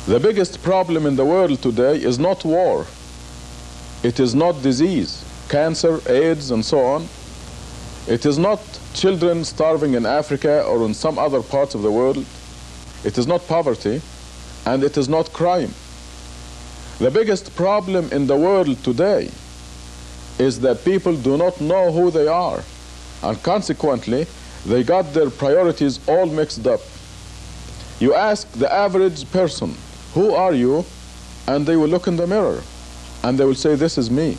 The biggest problem in the world today is not war. It is not disease, cancer, AIDS, and so on. It is not children starving in Africa or in some other parts of the world. It is not poverty, and it is not crime. The biggest problem in the world today is that people do not know who they are, and consequently, they got their priorities all mixed up. You ask the average person, who are you? And they will look in the mirror and they will say, this is me.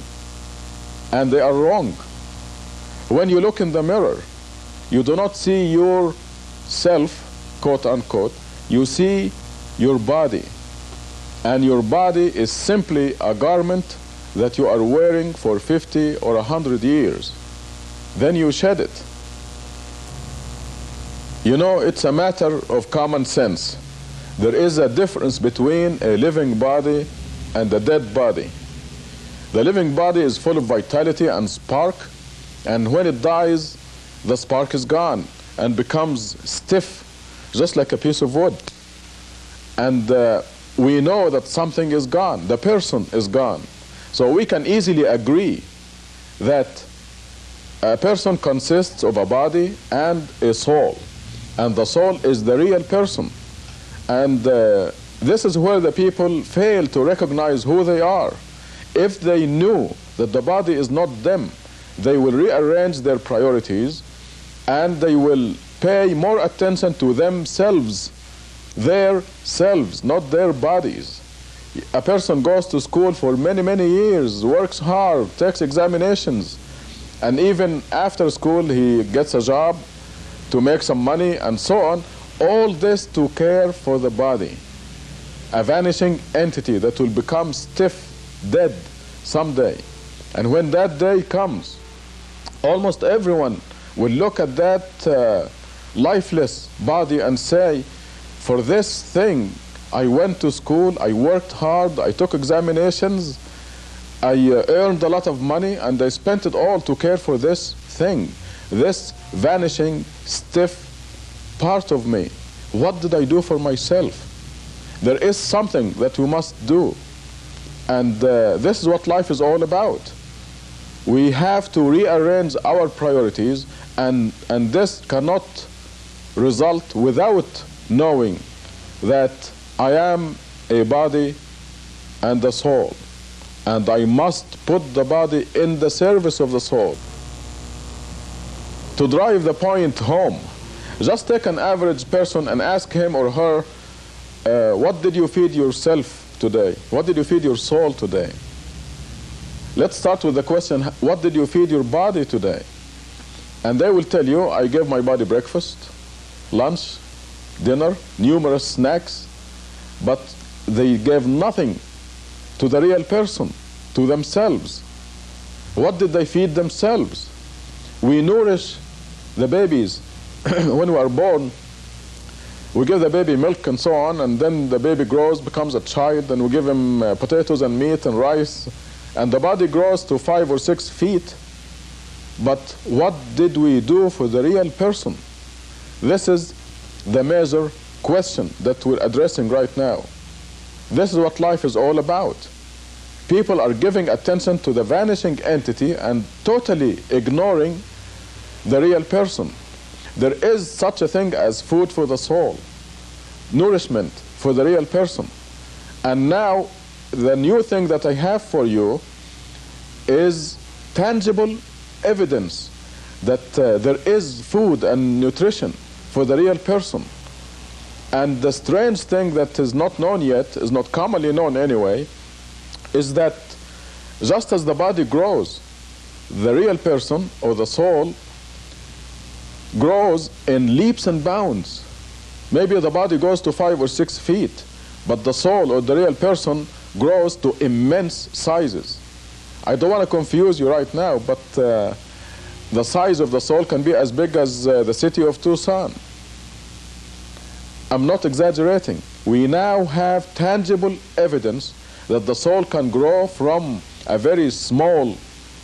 And they are wrong. When you look in the mirror, you do not see yourself, quote unquote, you see your body. And your body is simply a garment that you are wearing for 50 or 100 years. Then you shed it. You know, it's a matter of common sense. There is a difference between a living body and a dead body. The living body is full of vitality and spark, and when it dies, the spark is gone and becomes stiff, just like a piece of wood. And we know that something is gone, the person is gone. So we can easily agree that a person consists of a body and a soul, and the soul is the real person. And this is where the people fail to recognize who they are. If they knew that the body is not them, they will rearrange their priorities and they will pay more attention to themselves, their selves, not their bodies. A person goes to school for many, many years, works hard, takes examinations, and even after school he gets a job to make some money and so on. All this to care for the body, a vanishing entity that will become stiff, dead someday. And when that day comes, almost everyone will look at that lifeless body and say, for this thing, I went to school, I worked hard, I took examinations, I earned a lot of money, and I spent it all to care for this thing, this vanishing, stiff part of me. What did I do for myself? There is something that we must do, and this is what life is all about. We have to rearrange our priorities, and this cannot result without knowing that I am a body and a soul, and I must put the body in the service of the soul. To drive the point home, just take an average person and ask him or her, what did you feed yourself today? What did you feed your soul today? Let's start with the question, what did you feed your body today? And they will tell you, I gave my body breakfast, lunch, dinner, numerous snacks, but they gave nothing to the real person, to themselves. What did they feed themselves? We nourish the babies. When we are born, we give the baby milk and so on, and then the baby grows, becomes a child, and we give him potatoes and meat and rice, and the body grows to 5 or 6 feet. But what did we do for the real person? This is the major question that we're addressing right now. This is what life is all about. People are giving attention to the vanishing entity and totally ignoring the real person. there is such a thing as food for the soul, nourishment for the real person. And now the new thing that I have for you is tangible evidence that there is food and nutrition for the real person. And the strange thing that is not known yet, is not commonly known anyway, is that just as the body grows, the real person or the soul grows in leaps and bounds. Maybe the body goes to 5 or 6 feet, but the soul or the real person grows to immense sizes. I don't want to confuse you right now, but the size of the soul can be as big as the city of Tucson. I'm not exaggerating. We now have tangible evidence that the soul can grow from a very small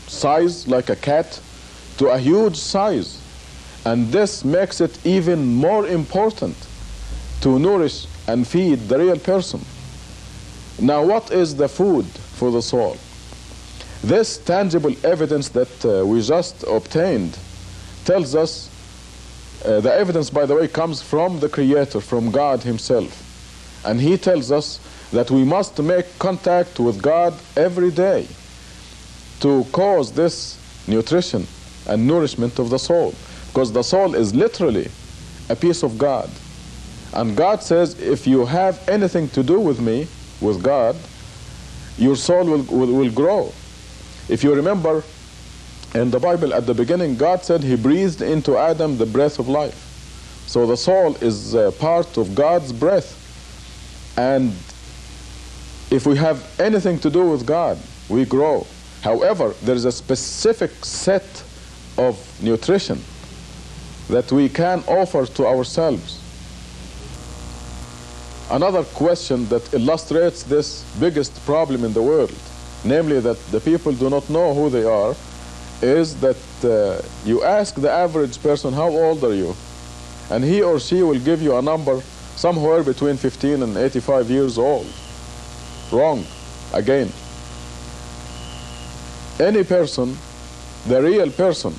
size, like a cat, to a huge size. And this makes it even more important to nourish and feed the real person. Now, what is the food for the soul? This tangible evidence that we just obtained tells us, the evidence, by the way, comes from the Creator, from God Himself. And He tells us that we must make contact with God every day to cause this nutrition and nourishment of the soul. Because the soul is literally a piece of God. And God says, if you have anything to do with me, with God, your soul will grow. If you remember, in the Bible at the beginning, God said He breathed into Adam the breath of life. So the soul is part of God's breath. And if we have anything to do with God, we grow. However, there is a specific set of nutrition that we can offer to ourselves. Another question that illustrates this biggest problem in the world, namely that the people do not know who they are, is that you ask the average person, how old are you? And he or she will give you a number somewhere between 15 and 85 years old. Wrong. Again. Any person, the real person,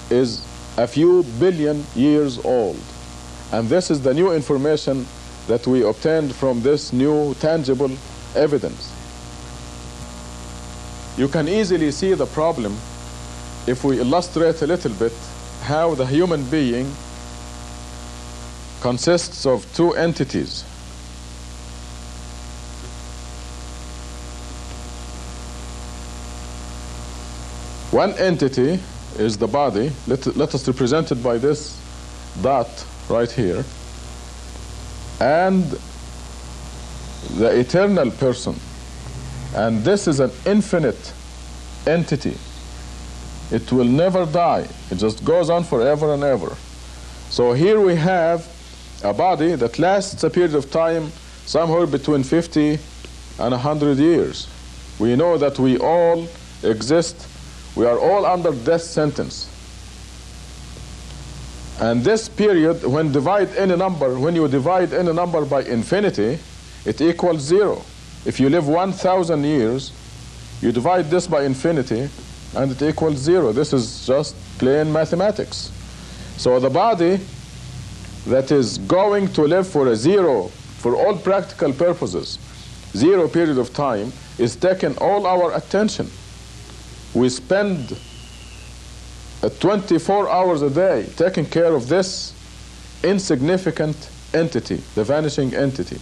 is a few billion years old. And this is the new information that we obtained from this new tangible evidence. You can easily see the problem if we illustrate a little bit how the human being consists of two entities. One entity is the body. Let us represent it by this dot right here. And the eternal person. And this is an infinite entity. It will never die. It just goes on forever and ever. So here we have a body that lasts a period of time somewhere between 50 and 100 years. We know that we all exist. We are all under death sentence. And this period, when you divide any number by infinity, it equals 0. If you live 1,000 years, you divide this by infinity, and it equals 0. This is just plain mathematics. So the body that is going to live for a 0, for all practical purposes, 0 period of time, is taking all our attention. We spend 24 hours a day taking care of this insignificant entity, the vanishing entity.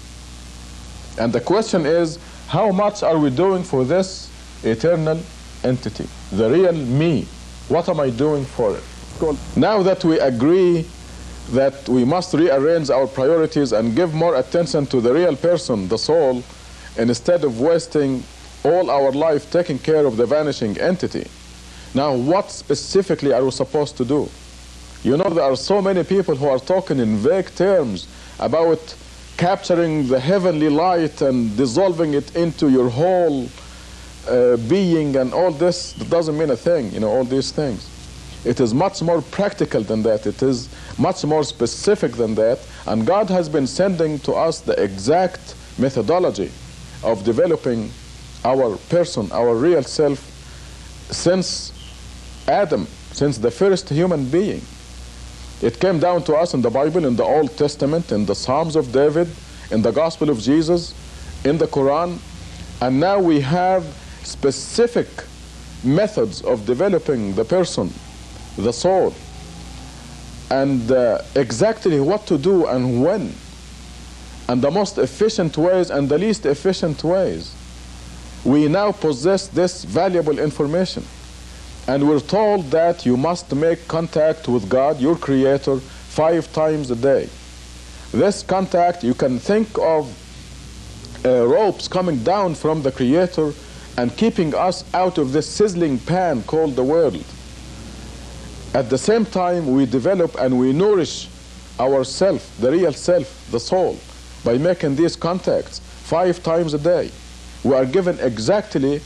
And the question is, how much are we doing for this eternal entity, the real me? What am I doing for it? Now that we agree that we must rearrange our priorities and give more attention to the real person, the soul, instead of wasting all our life taking care of the vanishing entity. Now, what specifically are we supposed to do? You know, there are so many people who are talking in vague terms about capturing the heavenly light and dissolving it into your whole being, and all this doesn't mean a thing, you know, all these things. It is much more practical than that. It is much more specific than that. And God has been sending to us the exact methodology of developing our person, our real self, since Adam, since the first human being. It came down to us in the Bible, in the Old Testament, in the Psalms of David, in the Gospel of Jesus, in the Quran, and now we have specific methods of developing the person, the soul, and exactly what to do and when, and the most efficient ways and the least efficient ways. We now possess this valuable information, and we're told that you must make contact with God, your Creator, 5 times a day. This contact, you can think of ropes coming down from the Creator and keeping us out of this sizzling pan called the world. At the same time, we develop and we nourish ourself, the real self, the soul, by making these contacts 5 times a day. We are given exactly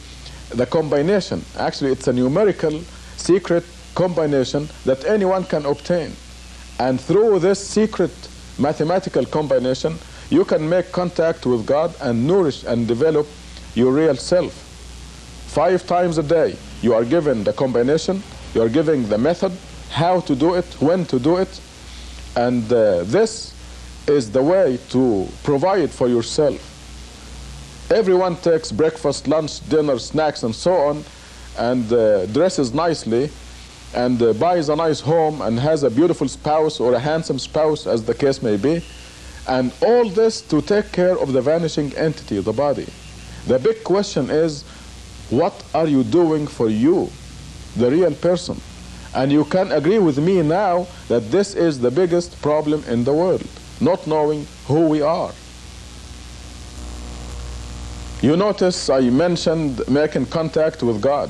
the combination. Actually, it's a numerical secret combination that anyone can obtain. And through this secret mathematical combination, you can make contact with God and nourish and develop your real self. 5 times a day, you are given the combination, you are given the method, how to do it, when to do it, and this is the way to provide for yourself. Everyone takes breakfast, lunch, dinner, snacks, and so on, and dresses nicely, and buys a nice home, and has a beautiful spouse or a handsome spouse, as the case may be, and all this to take care of the vanishing entity, the body. The big question is, what are you doing for you, the real person? And you can agree with me now that this is the biggest problem in the world, not knowing who we are. You notice I mentioned making contact with God.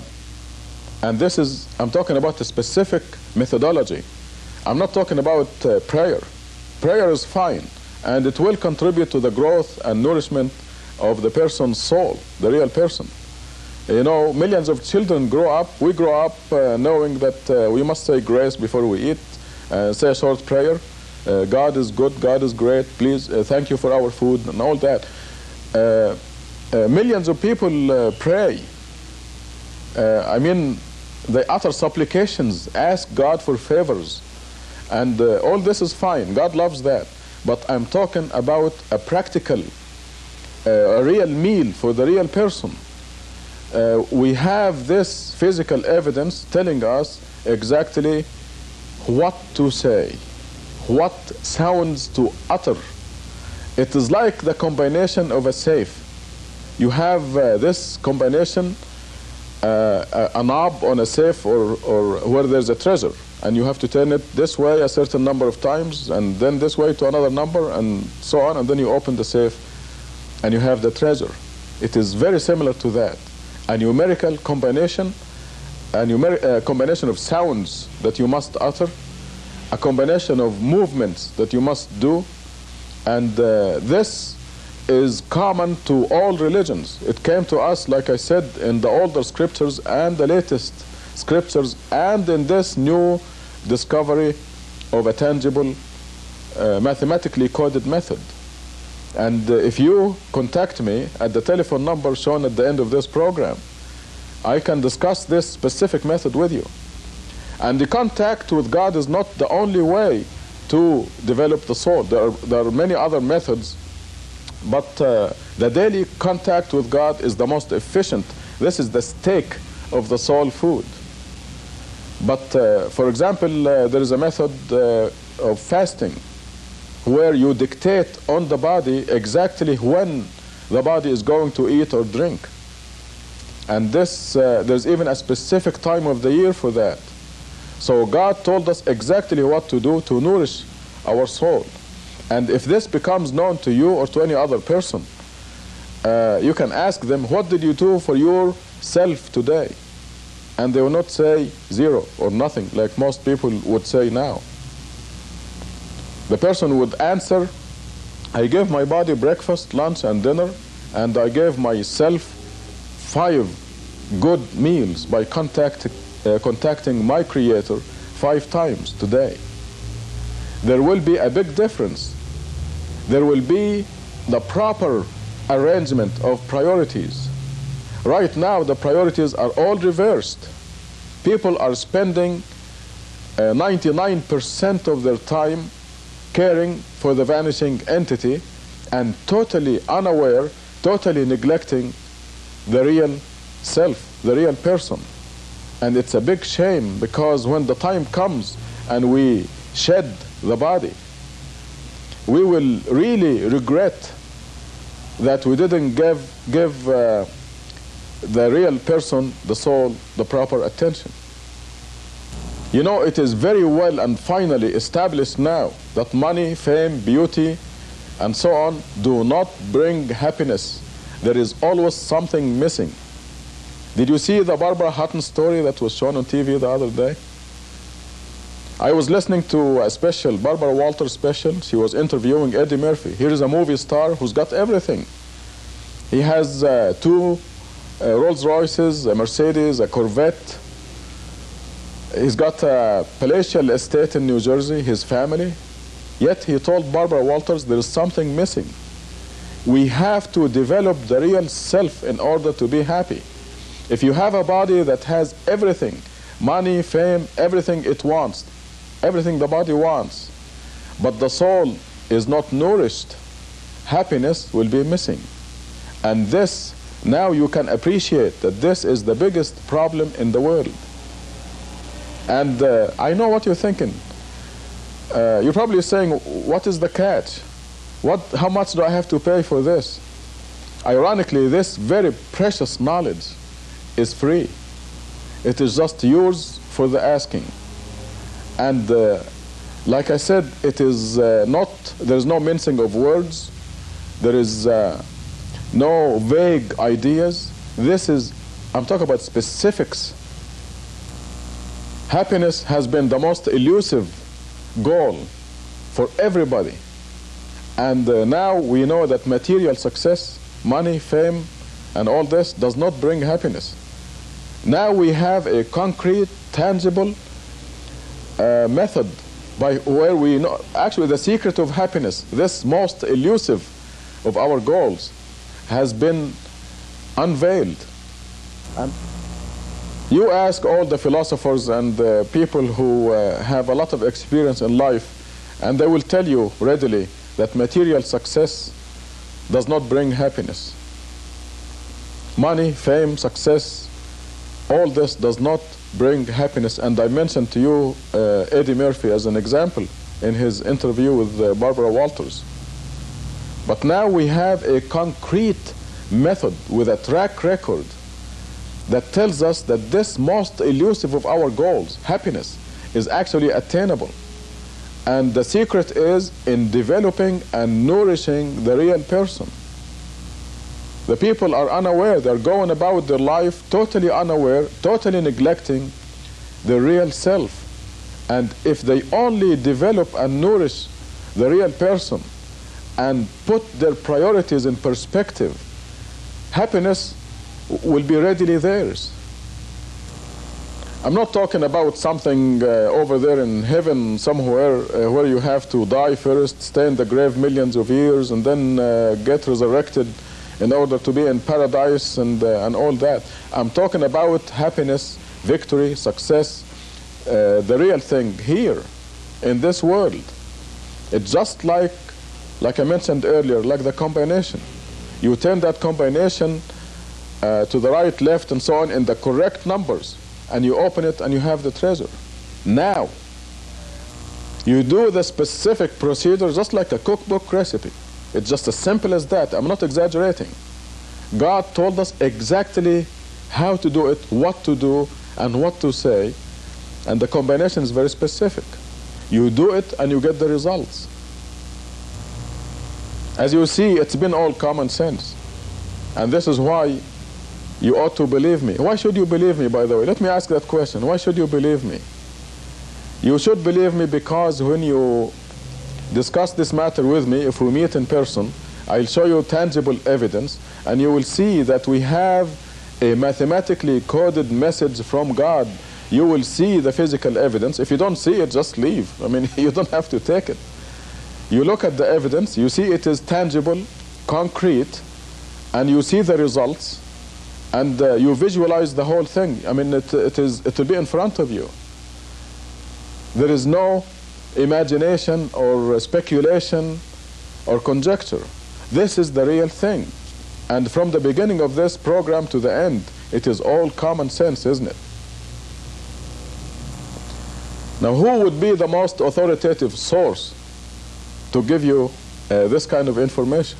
And this is, I'm talking about a specific methodology. I'm not talking about prayer. Prayer is fine, and it will contribute to the growth and nourishment of the person's soul, the real person. You know, millions of children grow up, we grow up knowing that we must say grace before we eat, say a short prayer. God is good, God is great, please thank you for our food, and all that. Millions of people pray. I mean, they utter supplications, ask God for favors, and all this is fine. God loves that. But I'm talking about a practical, a real meal for the real person. We have this physical evidence telling us exactly what to say, what sounds to utter. It is like the combination of a safe. You have this combination, a knob on a safe or where there's a treasure, and you have to turn it this way a certain number of times, and then this way to another number, and so on, and then you open the safe and you have the treasure. It is very similar to that. A numerical combination, a combination of sounds that you must utter, a combination of movements that you must do, and this is common to all religions. It came to us, like I said, in the older scriptures and the latest scriptures, and in this new discovery of a tangible, mathematically coded method. And if you contact me at the telephone number shown at the end of this program, I can discuss this specific method with you. And the contact with God is not the only way to develop the soul. There are many other methods, but the daily contact with God is the most efficient. This is the steak of the soul food. But for example, there is a method of fasting, where you dictate on the body exactly when the body is going to eat or drink. And this, there's even a specific time of the year for that. So God told us exactly what to do to nourish our soul. And if this becomes known to you or to any other person, you can ask them, what did you do for yourself today? And they will not say 0 or nothing, like most people would say now. The person would answer, I gave my body breakfast, lunch, and dinner, and I gave myself 5 good meals by contacting my Creator 5 times today. There will be a big difference. There will be the proper arrangement of priorities. Right now, the priorities are all reversed. People are spending 99% of their time caring for the vanishing entity and totally unaware, totally neglecting the real self, the real person. And it's a big shame, because when the time comes and we shed the body, we will really regret that we didn't give the real person, the soul, the proper attention. You know, it is very well and finally established now that money, fame, beauty, and so on do not bring happiness. There is always something missing. Did you see the Barbara Hutton story that was shown on TV the other day? I was listening to a special, Barbara Walters special. She was interviewing Eddie Murphy. Here is a movie star who's got everything. He has two Rolls Royces, a Mercedes, a Corvette. He's got a palatial estate in New Jersey, his family. Yet he told Barbara Walters there is something missing. We have to develop the real self in order to be happy. If you have a body that has everything, money, fame, everything it wants, everything the body wants, but the soul is not nourished, happiness will be missing. And this, now you can appreciate that this is the biggest problem in the world. And I know what you're thinking. You're probably saying, what is the catch? How much do I have to pay for this? Ironically, this very precious knowledge is free. It is just yours for the asking. And like I said, it is there's no mincing of words. There is no vague ideas. I'm talking about specifics. Happiness has been the most elusive goal for everybody. And now we know that material success, money, fame, and all this does not bring happiness. Now we have a concrete, tangible method by where we know, actually the secret of happiness, this most elusive of our goals, has been unveiled. And you ask all the philosophers and people who have a lot of experience in life, and they will tell you readily that material success does not bring happiness. Money, fame, success, all this does not bring happiness. And I mentioned to you Eddie Murphy as an example in his interview with Barbara Walters. But now we have a concrete method with a track record that tells us that this most elusive of our goals, happiness, is actually attainable. And the secret is in developing and nourishing the real person. The people are unaware. They're going about their life totally unaware, totally neglecting the real self. And if they only develop and nourish the real person and put their priorities in perspective, happiness will be readily theirs. I'm not talking about something over there in heaven somewhere where you have to die first, stay in the grave millions of years, and then get resurrected in order to be in paradise and all that. I'm talking about happiness, victory, success, the real thing here in this world. It's just like I mentioned earlier, like the combination. You turn that combination to the right, left, and so on in the correct numbers, and you open it and you have the treasure. Now, you do the specific procedure just like a cookbook recipe. It's just as simple as that. I'm not exaggerating. God told us exactly how to do it, what to do, and what to say, and the combination is very specific. You do it and you get the results. As you see, it's been all common sense. And this is why you ought to believe me. Why should you believe me, by the way? Let me ask that question. Why should you believe me? You should believe me because when you discuss this matter with me, if we meet in person, I'll show you tangible evidence, and you will see that we have a mathematically coded message from God. You will see the physical evidence. If you don't see it, just leave. I mean, you don't have to take it. You look at the evidence, you see it is tangible, concrete, and you see the results, and you visualize the whole thing. I mean, it will be in front of you. There is no imagination or speculation or conjecture. This is the real thing. And from the beginning of this program to the end, it is all common sense, isn't it? Now, who would be the most authoritative source to give you this kind of information?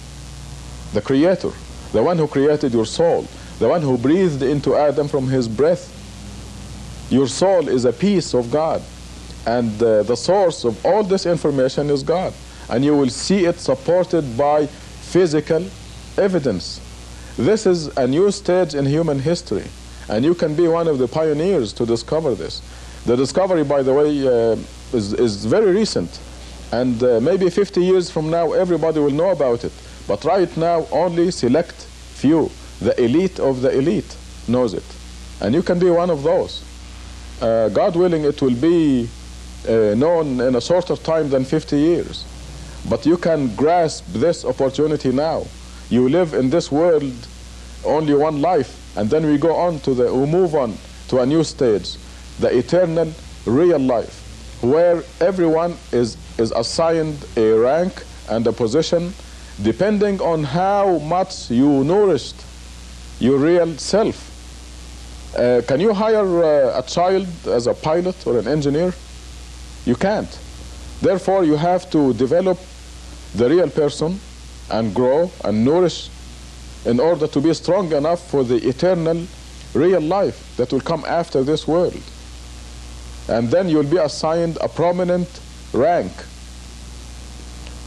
The Creator, the one who created your soul, the one who breathed into Adam from his breath. Your soul is a piece of God, and the source of all this information is God. And you will see it supported by physical evidence. This is a new stage in human history, and you can be one of the pioneers to discover this. The discovery, by the way, is very recent, and maybe 50 years from now everybody will know about it. But right now only select few, the elite of the elite, knows it. And you can be one of those. God willing, it will be known in a shorter time than 50 years. But you can grasp this opportunity now. You live in this world only one life, and then we move on to a new stage, the eternal real life, where everyone is assigned a rank and a position depending on how much you nourished your real self. Can you hire a child as a pilot or an engineer? You can't. Therefore, you have to develop the real person and grow and nourish in order to be strong enough for the eternal real life that will come after this world. And then you'll be assigned a prominent rank.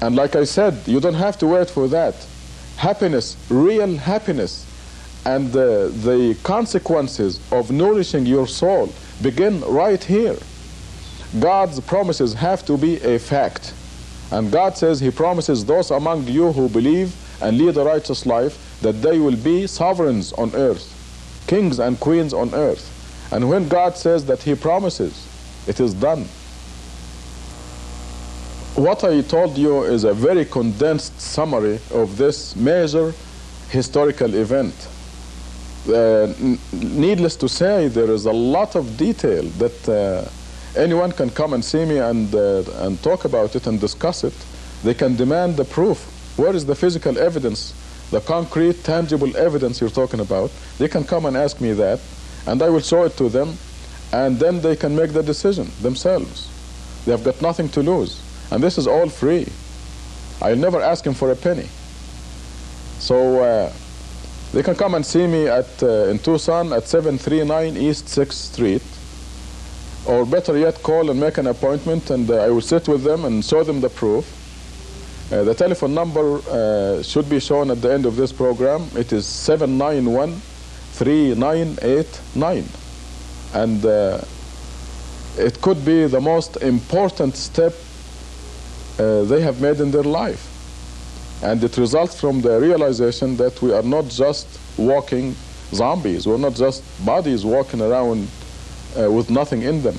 And like I said, you don't have to wait for that. Happiness, real happiness, and the consequences of nourishing your soul begin right here. God's promises have to be a fact. And God says He promises those among you who believe and lead a righteous life that they will be sovereigns on earth, kings and queens on earth. And when God says that He promises, it is done. What I told you is a very condensed summary of this major historical event. Needless to say, there is a lot of detail that anyone can come and see me and talk about it and discuss it. They can demand the proof. Where is the physical evidence, the concrete, tangible evidence you're talking about? They can come and ask me that, and I will show it to them, and then they can make the decision themselves. They have got nothing to lose. And this is all free. I'll never ask him for a penny. So they can come and see me in Tucson at 739 East 6th Street. Or better yet, call and make an appointment, and I will sit with them and show them the proof. The telephone number should be shown at the end of this program. It is 791-3989. And it could be the most important step they have made in their life. And it results from the realization that we are not just walking zombies. We're not just bodies walking around with nothing in them.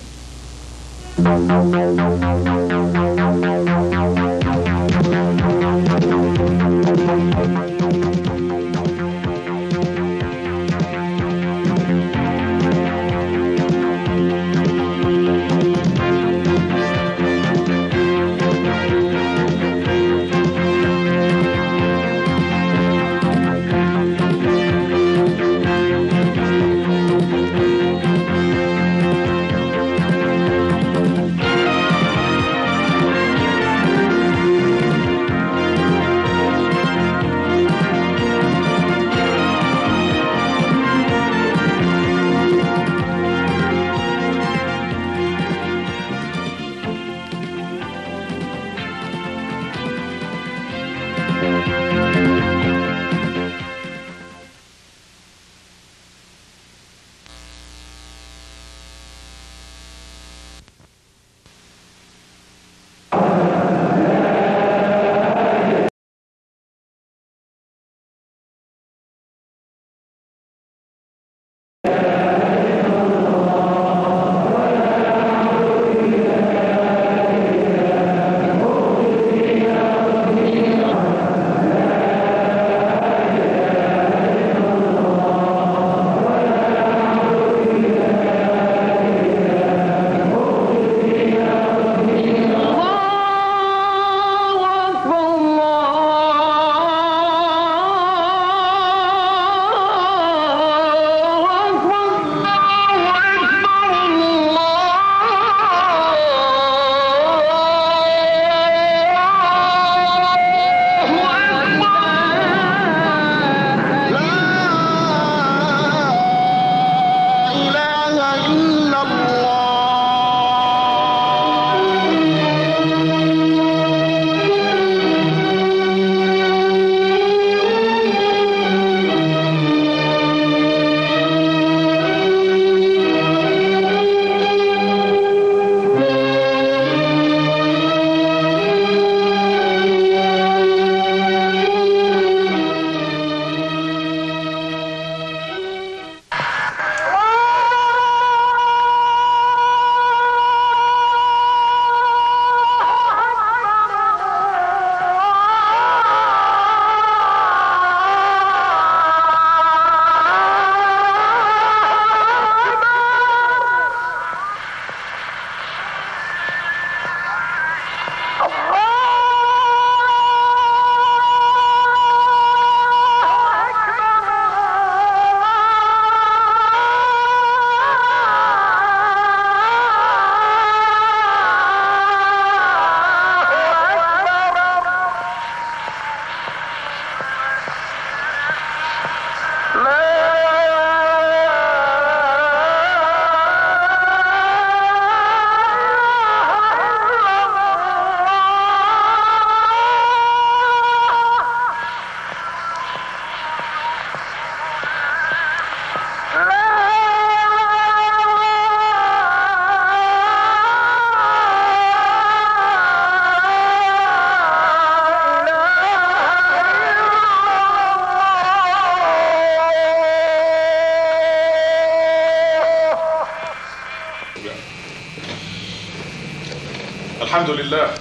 Alhamdulillah,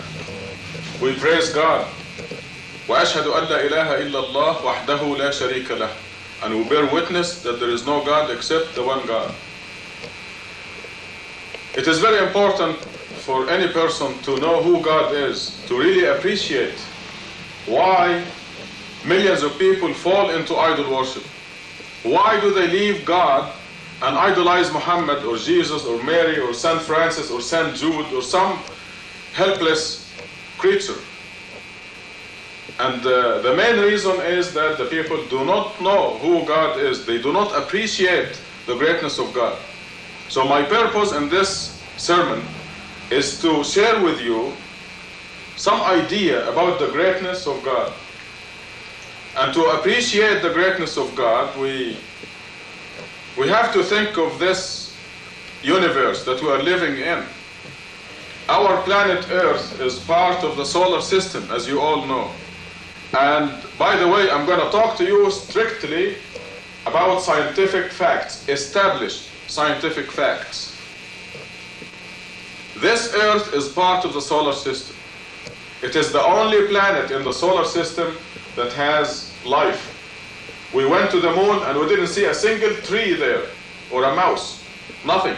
we praise God. وأشهد أن لا إله إلا الله وحده لا شريك له. And we bear witness that there is no God except the one God. It is very important for any person to know who God is, to really appreciate why millions of people fall into idol worship. Why do they leave God and idolize Muhammad or Jesus or Mary or Saint Francis or Saint Jude or some helpless creature? And the main reason is that the people do not know who God is. They do not appreciate the greatness of God. So my purpose in this sermon is to share with you some idea about the greatness of God. And to appreciate the greatness of God, we have to think of this universe that we are living in. Our planet Earth is part of the solar system, as you all know. And by the way, I'm going to talk to you strictly about scientific facts, established scientific facts. This Earth is part of the solar system. It is the only planet in the solar system that has life. We went to the moon and we didn't see a single tree there or a mouse, nothing.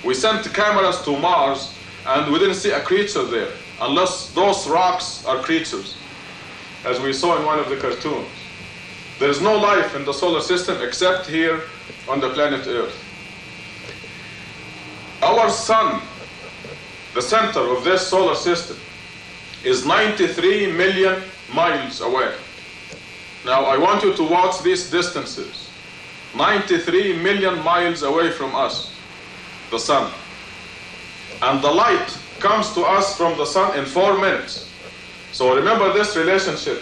We sent cameras to Mars and we didn't see a creature there, unless those rocks are creatures, as we saw in one of the cartoons. There is no life in the solar system except here on the planet Earth. Our sun, the center of this solar system, is 93 million miles away. Now I want you to watch these distances. 93 million miles away from us, the sun. And the light comes to us from the sun in 4 minutes. So remember this relationship.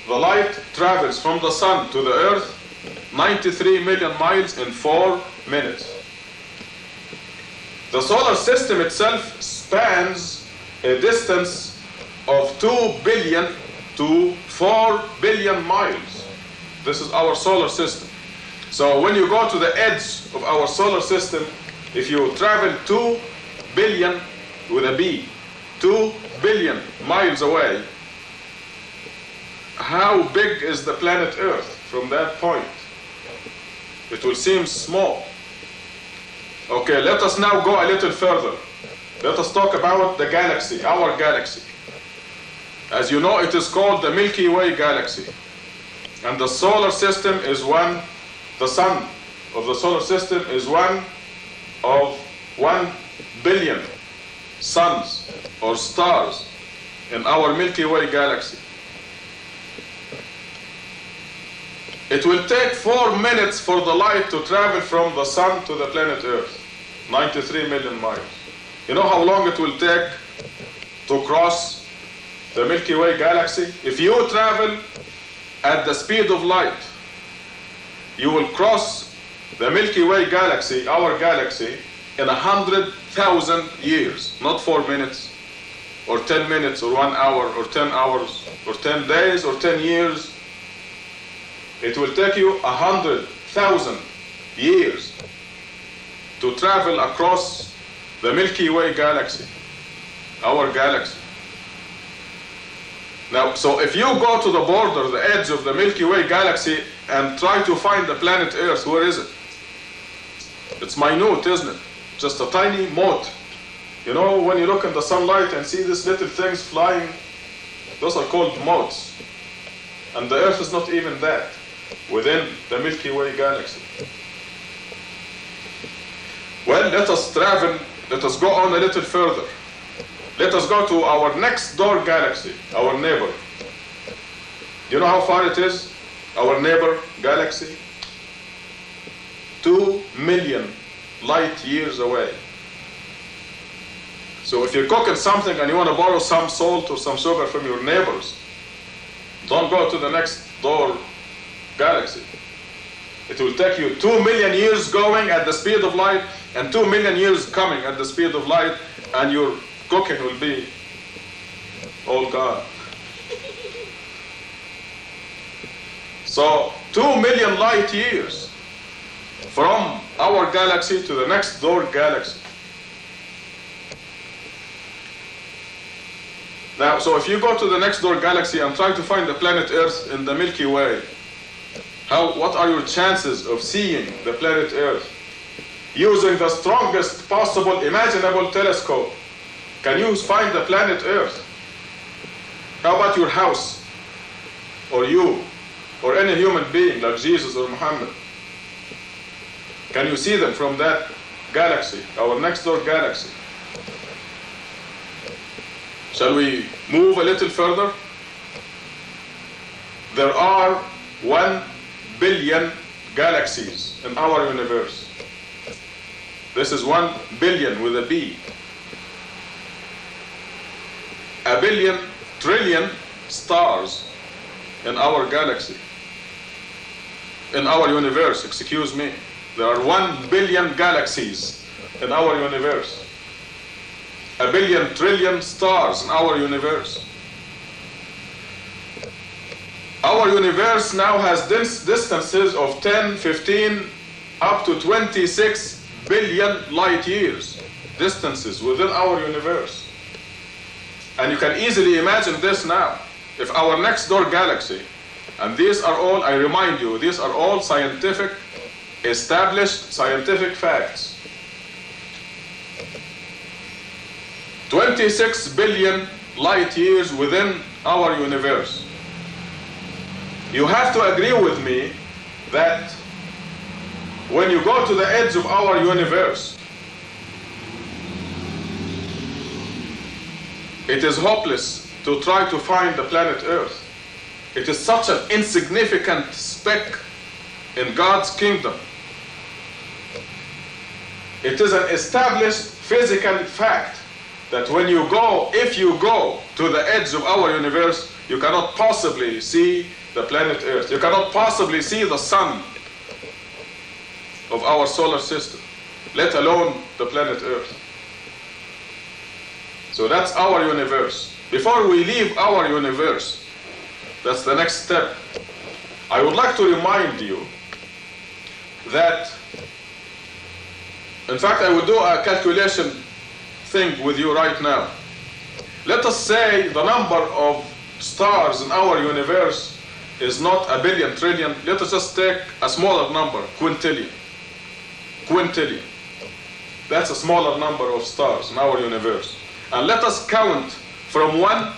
The light travels from the sun to the earth 93 million miles in 4 minutes. The solar system itself spans a distance of 2 billion to 4 billion miles. This is our solar system. So when you go to the edge of our solar system, if you travel 2 billion with a B, 2 billion miles away, how big is the planet Earth from that point? It will seem small. Okay, let us now go a little further. Let us talk about the galaxy, our galaxy. As you know, it is called the Milky Way galaxy. And the solar system is one, the sun of the solar system is one of 1 billion suns or stars in our Milky Way galaxy. It will take 4 minutes for the light to travel from the sun to the planet Earth, 93 million miles. You know how long it will take to cross the Milky Way galaxy? If you travel at the speed of light, you will cross the Milky Way galaxy, our galaxy, in 100,000 years, not 4 minutes, or 10 minutes, or 1 hour, or 10 hours, or 10 days, or 10 years. It will take you 100,000 years to travel across the Milky Way galaxy, our galaxy. Now, so if you go to the border, the edge of the Milky Way galaxy, and try to find the planet Earth, where is it? It's minute, isn't it? Just a tiny mote. You know, when you look in the sunlight and see these little things flying, those are called motes. And the Earth is not even that, within the Milky Way galaxy. Well, let us travel, let us go on a little further. Let us go to our next door galaxy, our neighbor. Do you know how far it is? Our neighbor galaxy? 2 million light years away. So if you're cooking something and you want to borrow some salt or some sugar from your neighbors, don't go to the next door galaxy. It will take you 2 million years going at the speed of light and 2 million years coming at the speed of light, and your cooking will be all gone. So 2 million light years from our galaxy to the next door galaxy. Now, so if you go to the next door galaxy and try to find the planet Earth in the Milky Way, what are your chances of seeing the planet Earth? Using the strongest possible imaginable telescope, can you find the planet Earth? How about your house? Or you? Or any human being like Jesus or Muhammad? Can you see them from that galaxy, our next door galaxy? Shall we move a little further? There are 1 billion galaxies in our universe. This is 1 billion with a B. A billion trillion stars in our galaxy. In our universe, excuse me. There are 1 billion galaxies in our universe. A billion trillion stars in our universe. Our universe now has distances of 10, 15, up to 26 billion light years. Distances within our universe. And you can easily imagine this now. If our next door galaxy, and these are all, I remind you, these are all scientific, established scientific facts. 26 billion light years within our universe. You have to agree with me that when you go to the edge of our universe, it is hopeless to try to find the planet Earth. It is such an insignificant speck in God's kingdom. It is an established physical fact that when you go, if you go to the edge of our universe, you cannot possibly see the planet Earth. You cannot possibly see the sun of our solar system, let alone the planet Earth. So that's our universe. Before we leave our universe, that's the next step. I would like to remind you that, in fact, I will do a calculation thing with you right now. Let us say the number of stars in our universe is not a billion trillion. Let us just take a smaller number, quintillion. Quintillion. That's a smaller number of stars in our universe. And let us count from 1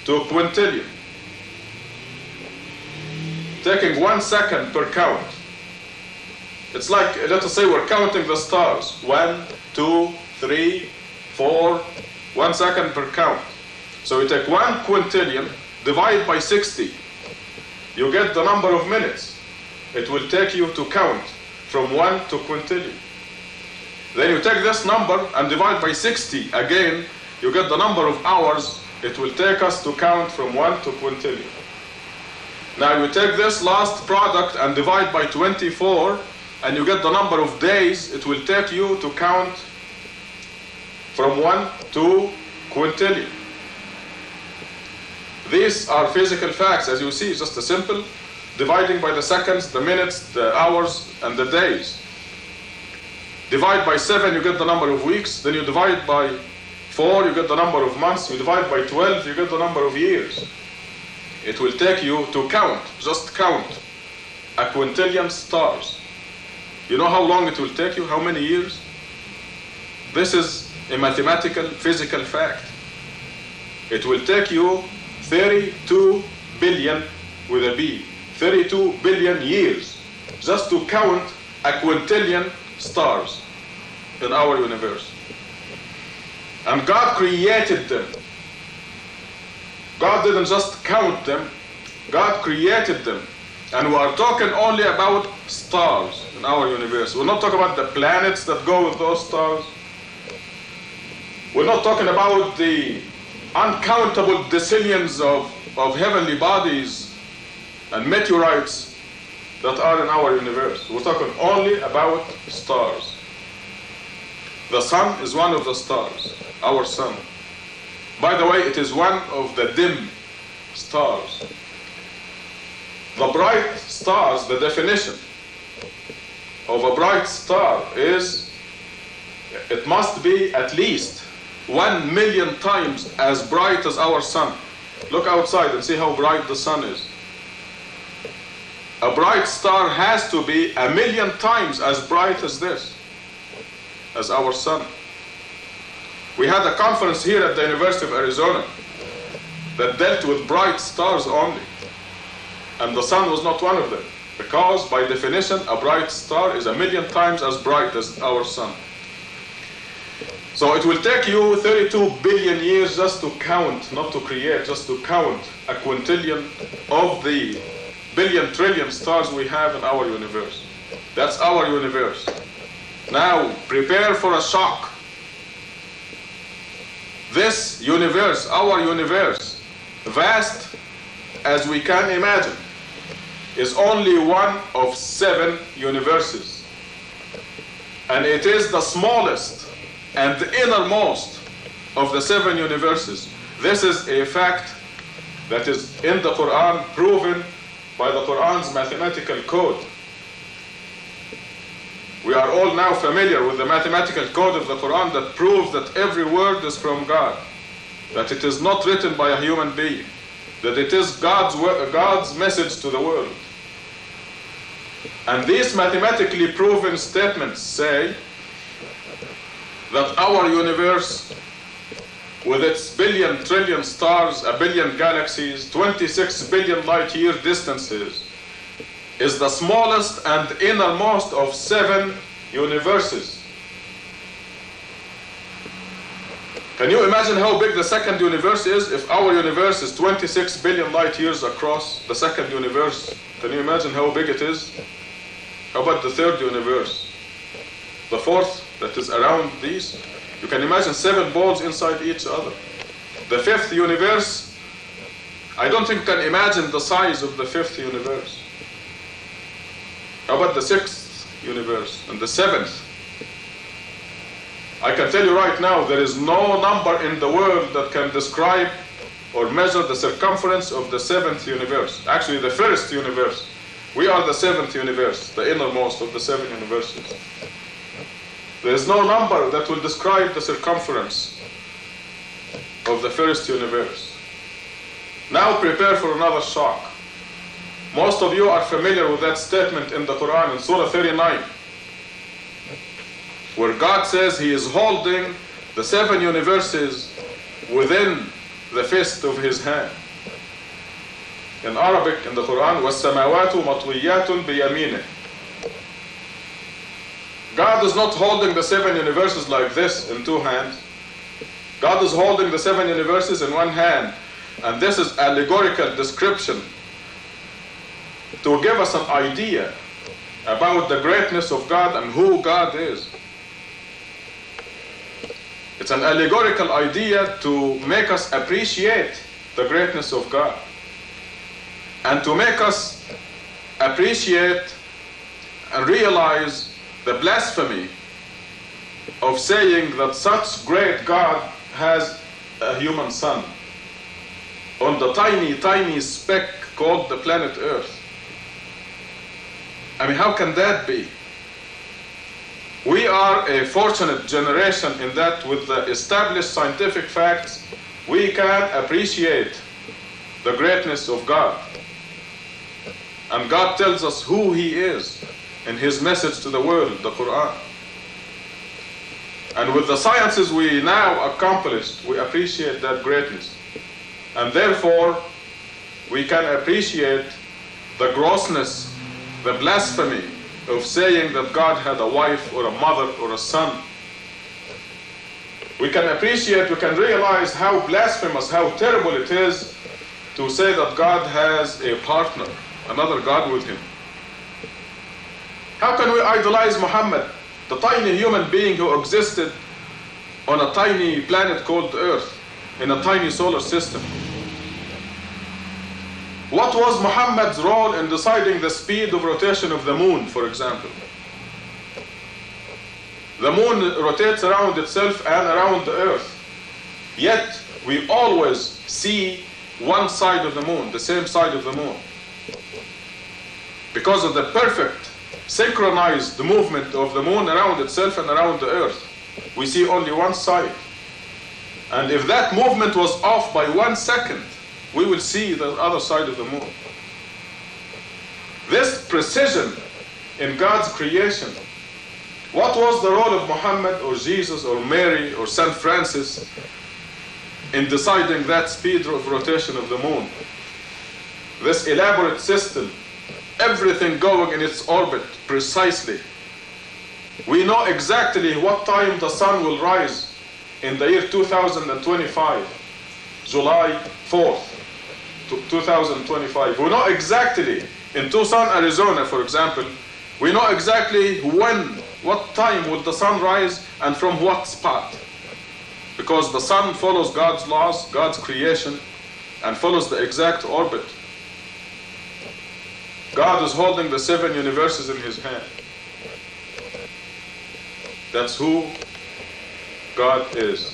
to a quintillion, taking 1 second per count. It's like, let us say we're counting the stars. 1, 2, 3, 4, 1 second per count. So we take 1 quintillion, divide by 60. You get the number of minutes it will take you to count from 1 to quintillion. Then you take this number and divide by 60 again, you get the number of hours it will take us to count from 1 to quintillion. Now you take this last product and divide by 24, and you get the number of days it will take you to count from 1 to quintillion. These are physical facts, as you see, it's just a simple dividing by the seconds, the minutes, the hours, and the days. Divide by 7, you get the number of weeks. Then you divide by 4, you get the number of months. You divide by 12, you get the number of years. It will take you to count, just count, a quintillion stars. You know how long it will take you? How many years? This is a mathematical, physical fact. It will take you 32 billion with a B, 32 billion years just to count a quintillion stars in our universe. And God created them. God didn't just count them, God created them. And we are talking only about stars in our universe. We're not talking about the planets that go with those stars. We're not talking about the uncountable decillions of heavenly bodies and meteorites that are in our universe. We're talking only about stars. The sun is one of the stars, our sun. By the way, it is one of the dim stars. The bright stars, the definition of a bright star is, it must be at least 1,000,000 times as bright as our sun. Look outside and see how bright the sun is. A bright star has to be 1,000,000 times as bright as this, as our sun. We had a conference here at the University of Arizona that dealt with bright stars only, and the sun was not one of them, because by definition a bright star is 1,000,000 times as bright as our sun. So it will take you 32 billion years just to count, not to create, just to count a quintillion of the billion trillion stars we have in our universe. That's our universe. Now prepare for a shock. This universe, our universe, vast as we can imagine, is only one of 7 universes. And it is the smallest and the innermost of the 7 universes. This is a fact that is in the Quran, proven by the Quran's mathematical code. We are all now familiar with the mathematical code of the Quran that proves that every word is from God, that it is not written by a human being, that it is God's message to the world. And these mathematically proven statements say that our universe, with its billion trillion stars, a billion galaxies, 26 billion light year distances, is the smallest and innermost of 7 universes. Can you imagine how big the second universe is? If our universe is 26 billion light years across, the second universe, can you imagine how big it is? How about the third universe? The fourth that is around these? You can imagine 7 balls inside each other. The fifth universe, I don't think you can imagine the size of the fifth universe. How about the 6th universe and the 7th? I can tell you right now, there is no number in the world that can describe or measure the circumference of the 7th universe. Actually, the first universe. We are the 7th universe, the innermost of the 7 universes. There is no number that will describe the circumference of the first universe. Now prepare for another shock. Most of you are familiar with that statement in the Quran in Surah 39, where God says He is holding the 7 universes within the fist of His hand. In Arabic, in the Quran, وَالسَّمَاوَاتُ مَطْوِيَّاتٌ بِيَمِينِهِ. God is not holding the 7 universes like this in 2 hands. God is holding the 7 universes in 1 hand. And this is allegorical description to give us an idea about the greatness of God and who God is. It's an allegorical idea to make us appreciate the greatness of God, and to make us appreciate and realize the blasphemy of saying that such great God has a human son on the tiny, tiny speck called the planet Earth. I mean, how can that be? We are a fortunate generation in that with the established scientific facts, we can appreciate the greatness of God. And God tells us who He is in His message to the world, the Quran. And with the sciences we now accomplished, we appreciate that greatness. And therefore, we can appreciate the grossness, the blasphemy of saying that God had a wife or a mother or a son. We can appreciate, we can realize how blasphemous, how terrible it is to say that God has a partner, another God with Him. How can we idolize Muhammad, the tiny human being who existed on a tiny planet called Earth, in a tiny solar system? What was Muhammad's role in deciding the speed of rotation of the moon, for example? The moon rotates around itself and around the Earth. Yet, we always see one side of the moon, the same side of the moon. Because of the perfect, synchronized movement of the moon around itself and around the Earth, we see only one side. And if that movement was off by 1 second, we will see the other side of the moon. This precision in God's creation. What was the role of Muhammad or Jesus or Mary or St. Francis in deciding that speed of rotation of the moon? This elaborate system, everything going in its orbit precisely. We know exactly what time the sun will rise in the year 2025, July 4th, 2025. We know exactly, in Tucson, Arizona, for example, we know exactly what time will the sun rise and from what spot. Because the sun follows God's laws, God's creation, and follows the exact orbit. God is holding the 7 universes in his hand. That's who God is.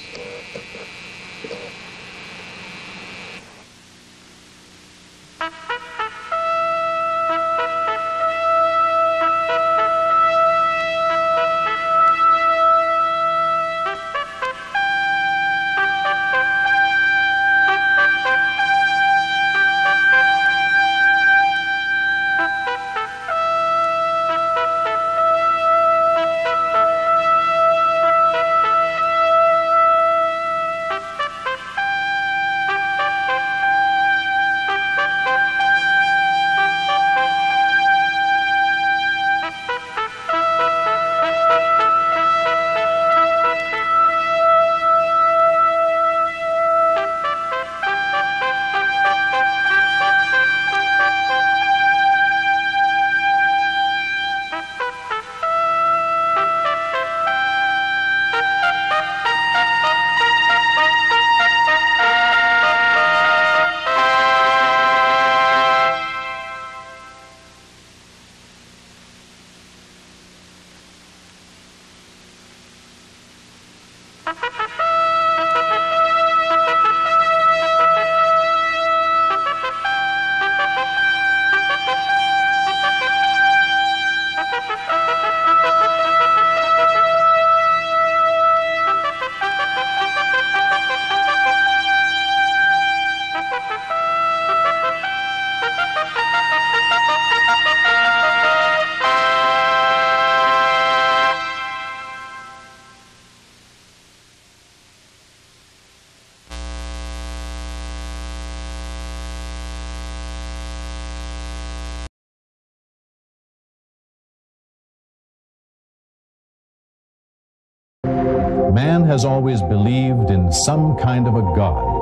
Man has always believed in some kind of a God.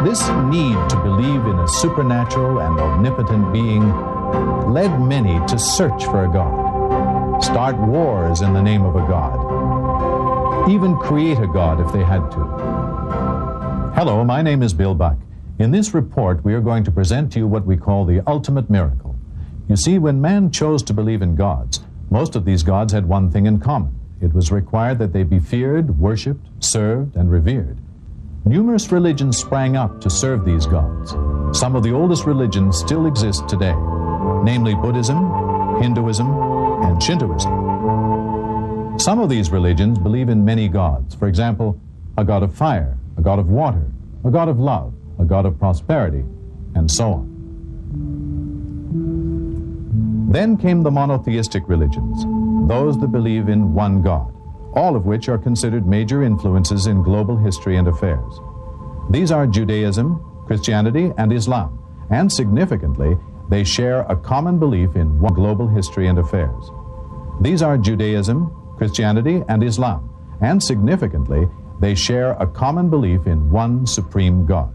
This need to believe in a supernatural and omnipotent being led many to search for a God, start wars in the name of a God, even create a God if they had to. Hello, my name is Bill Buck. In this report, we are going to present to you what we call the ultimate miracle. You see, when man chose to believe in gods, most of these gods had one thing in common. It was required that they be feared, worshipped, served, and revered. Numerous religions sprang up to serve these gods. Some of the oldest religions still exist today, namely Buddhism, Hinduism, and Shintoism. Some of these religions believe in many gods. For example, a god of fire, a god of water, a god of love, a god of prosperity, and so on. Then came the monotheistic religions, those that believe in one God, all of which are considered major influences in global history and affairs. These are Judaism, Christianity, and Islam, and significantly, they share a common belief in one global history and affairs. These are Judaism, Christianity, and Islam, and significantly, they share a common belief in one supreme God.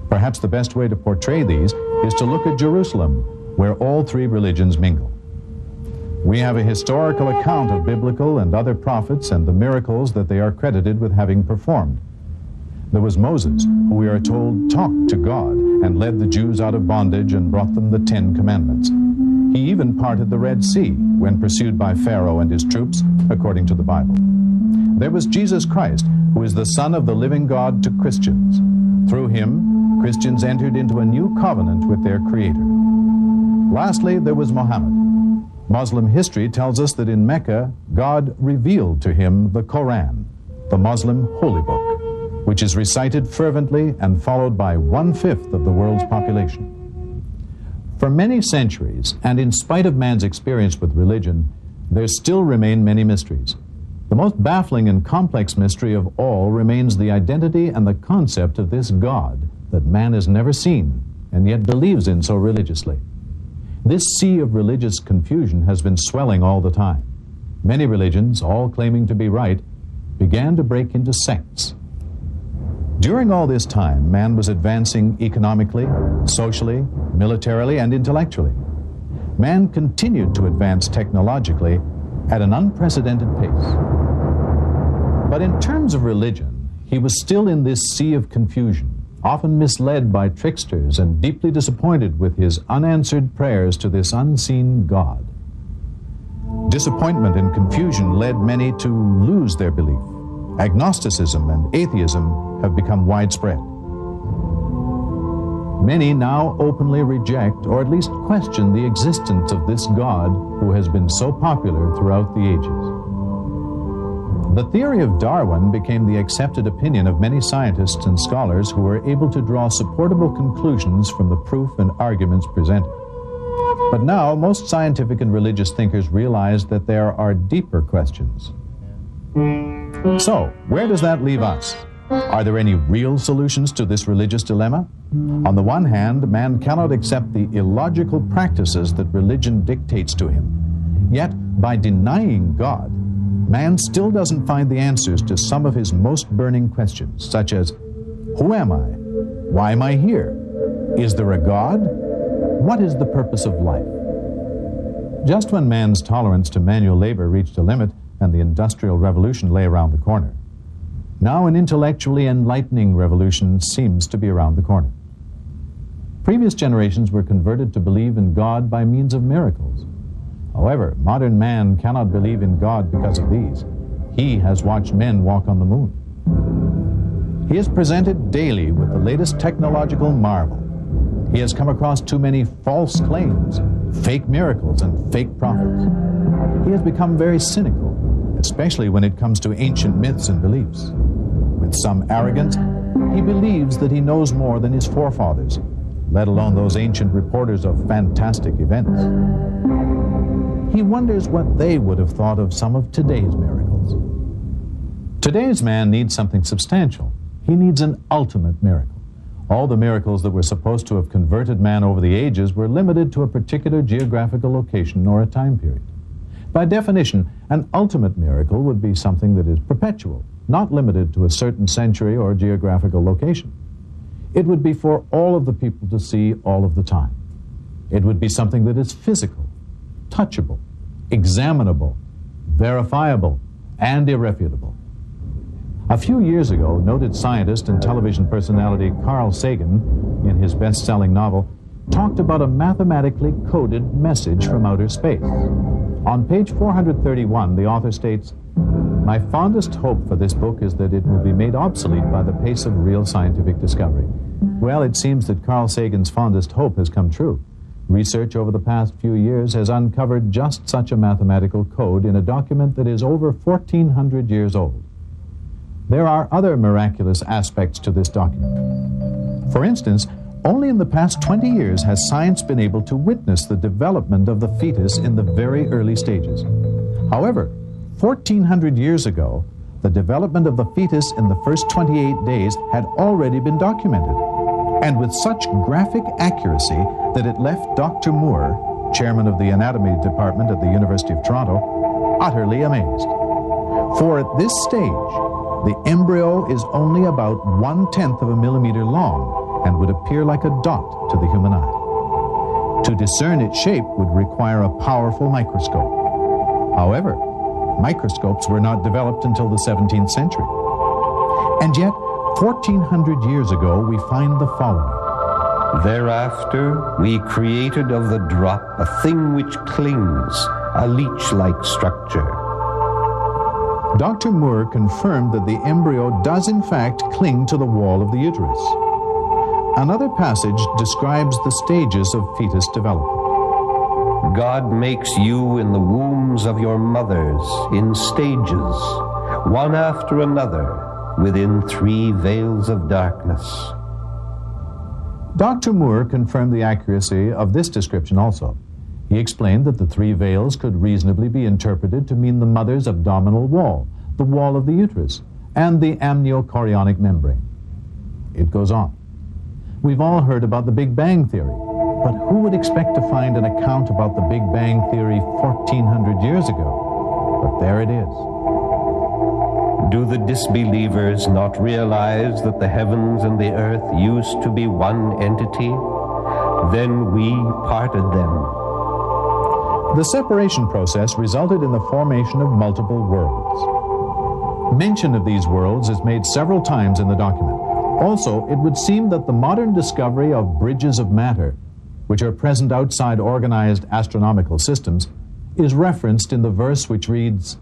Perhaps the best way to portray these is to look at Jerusalem, where all three religions mingle. We have a historical account of biblical and other prophets and the miracles that they are credited with having performed. There was Moses, who we are told talked to God and led the Jews out of bondage and brought them the 10 Commandments. He even parted the Red Sea when pursued by Pharaoh and his troops, according to the Bible. There was Jesus Christ, who is the Son of the living God to Christians. Through him, Christians entered into a new covenant with their Creator. Lastly, there was Muhammad. Muslim history tells us that in Mecca, God revealed to him the Quran, the Muslim holy book, which is recited fervently and followed by 1/5 of the world's population. For many centuries, and in spite of man's experience with religion, there still remain many mysteries. The most baffling and complex mystery of all remains the identity and the concept of this God that man has never seen and yet believes in so religiously. This sea of religious confusion has been swelling all the time. Many religions, all claiming to be right, began to break into sects. During all this time, man was advancing economically, socially, militarily, and intellectually. Man continued to advance technologically at an unprecedented pace. But in terms of religion, he was still in this sea of confusion, often misled by tricksters and deeply disappointed with his unanswered prayers to this unseen God. Disappointment and confusion led many to lose their belief. Agnosticism and atheism have become widespread. Many now openly reject or at least question the existence of this God who has been so popular throughout the ages. The theory of Darwin became the accepted opinion of many scientists and scholars who were able to draw supportable conclusions from the proof and arguments presented. But now, most scientific and religious thinkers realize that there are deeper questions. So, where does that leave us? Are there any real solutions to this religious dilemma? On the one hand, man cannot accept the illogical practices that religion dictates to him. Yet, by denying God, man still doesn't find the answers to some of his most burning questions, such as, who am I? Why am I here? Is there a God? What is the purpose of life? Just when man's tolerance to manual labor reached a limit and the Industrial Revolution lay around the corner, now an intellectually enlightening revolution seems to be around the corner. Previous generations were converted to believe in God by means of miracles. However, modern man cannot believe in God because of these. He has watched men walk on the moon. He is presented daily with the latest technological marvel. He has come across too many false claims, fake miracles, and fake prophets. He has become very cynical, especially when it comes to ancient myths and beliefs. With some arrogance, he believes that he knows more than his forefathers, let alone those ancient reporters of fantastic events. He wonders what they would have thought of some of today's miracles. Today's man needs something substantial. He needs an ultimate miracle. All the miracles that were supposed to have converted man over the ages were limited to a particular geographical location or a time period. By definition, an ultimate miracle would be something that is perpetual, not limited to a certain century or geographical location. It would be for all of the people to see all of the time. It would be something that is physical, touchable, examinable, verifiable, and irrefutable. A few years ago, noted scientist and television personality Carl Sagan, in his best-selling novel, talked about a mathematically coded message from outer space. On page 431, the author states, "My fondest hope for this book is that it will be made obsolete by the pace of real scientific discovery." Well, it seems that Carl Sagan's fondest hope has come true. Research over the past few years has uncovered just such a mathematical code in a document that is over 1,400 years old. There are other miraculous aspects to this document. For instance, only in the past 20 years has science been able to witness the development of the fetus in the very early stages. However, 1,400 years ago, the development of the fetus in the first 28 days had already been documented, and with such graphic accuracy that it left Dr. Moore, chairman of the anatomy department at the University of Toronto, utterly amazed. For at this stage, the embryo is only about 1/10 of a millimeter long and would appear like a dot to the human eye. To discern its shape would require a powerful microscope. However, microscopes were not developed until the 17th century. And yet, 1,400 years ago, we find the following. Thereafter, we created of the drop a thing which clings, a leech-like structure. Dr. Moore confirmed that the embryo does in fact cling to the wall of the uterus. Another passage describes the stages of fetus development. God makes you in the wombs of your mothers in stages, one after another, within 3 veils of darkness. Dr. Moore confirmed the accuracy of this description also. He explained that the 3 veils could reasonably be interpreted to mean the mother's abdominal wall, the wall of the uterus, and the amniochorionic membrane. It goes on. We've all heard about the Big Bang Theory, but who would expect to find an account about the Big Bang Theory 1,400 years ago? But there it is. Do the disbelievers not realize that the heavens and the earth used to be one entity? Then we parted them. The separation process resulted in the formation of multiple worlds. Mention of these worlds is made several times in the document. Also, it would seem that the modern discovery of bridges of matter, which are present outside organized astronomical systems, is referenced in the verse which reads,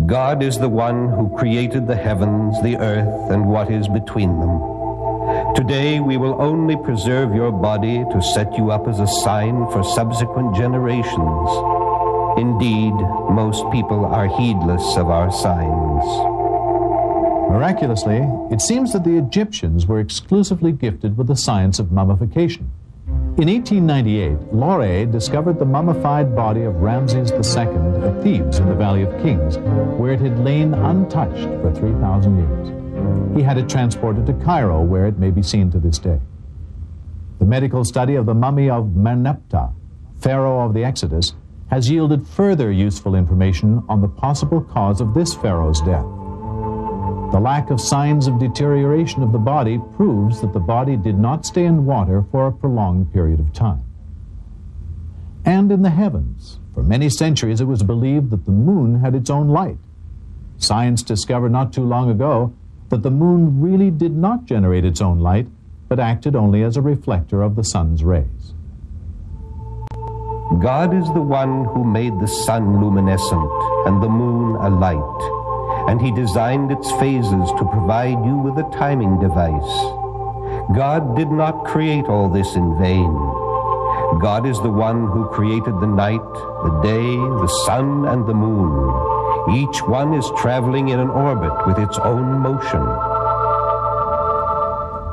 God is the one who created the heavens, the earth, and what is between them. Today we will only preserve your body to set you up as a sign for subsequent generations. Indeed, most people are heedless of our signs. Miraculously, it seems that the Egyptians were exclusively gifted with the science of mummification. In 1898, Loret discovered the mummified body of Ramses II at Thebes in the Valley of Kings, where it had lain untouched for 3,000 years. He had it transported to Cairo, where it may be seen to this day. The medical study of the mummy of Merneptah, pharaoh of the Exodus, has yielded further useful information on the possible cause of this pharaoh's death. The lack of signs of deterioration of the body proves that the body did not stay in water for a prolonged period of time. And in the heavens, for many centuries it was believed that the moon had its own light. Science discovered not too long ago that the moon really did not generate its own light, but acted only as a reflector of the sun's rays. God is the one who made the sun luminescent and the moon a light, and he designed its phases to provide you with a timing device. God did not create all this in vain. God is the one who created the night, the day, the sun, and the moon. Each one is traveling in an orbit with its own motion.